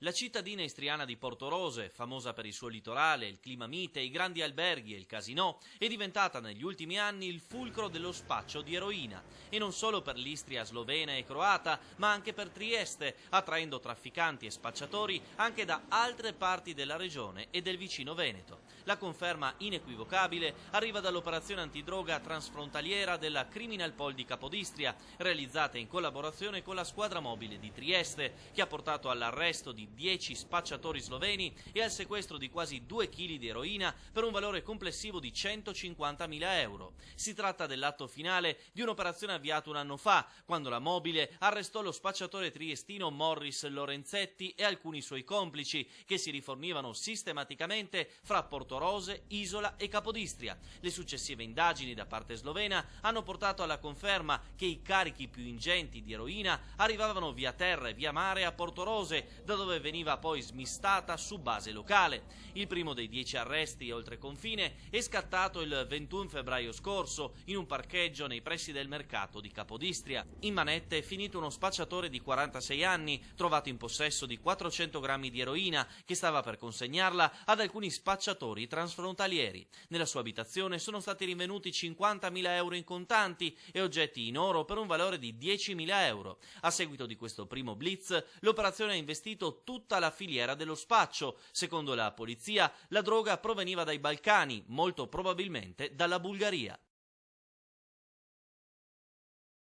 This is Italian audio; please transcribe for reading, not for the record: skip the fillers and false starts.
La cittadina istriana di Portorose, famosa per il suo litorale, il clima mite, i grandi alberghi e il casinò, è diventata negli ultimi anni il fulcro dello spaccio di eroina. E non solo per l'Istria slovena e croata, ma anche per Trieste, attraendo trafficanti e spacciatori anche da altre parti della regione e del vicino Veneto. La conferma inequivocabile arriva dall'operazione antidroga transfrontaliera della Criminalpol di Capodistria, realizzata in collaborazione con la squadra mobile di Trieste, che ha portato all'arresto di 10 spacciatori sloveni e al sequestro di quasi 2 kg di eroina per un valore complessivo di 150.000 euro. Si tratta dell'atto finale di un'operazione avviata un anno fa, quando la mobile arrestò lo spacciatore triestino Morris Lorenzetti e alcuni suoi complici, che si rifornivano sistematicamente fra Portorose, Isola e Capodistria. Le successive indagini da parte slovena hanno portato alla conferma che i carichi più ingenti di eroina arrivavano via terra e via mare a Portorose, da dove veniva poi smistata su base locale. Il primo dei 10 arresti oltre confine è scattato il 21 febbraio scorso in un parcheggio nei pressi del mercato di Capodistria. In manette è finito uno spacciatore di 46 anni, trovato in possesso di 400 grammi di eroina, che stava per consegnarla ad alcuni spacciatori transfrontalieri. Nella sua abitazione sono stati rinvenuti 50.000 euro in contanti e oggetti in oro per un valore di 10.000 euro. A seguito di questo primo blitz, l'operazione ha investito tutta la filiera dello spaccio. Secondo la polizia, la droga proveniva dai Balcani, molto probabilmente dalla Bulgaria.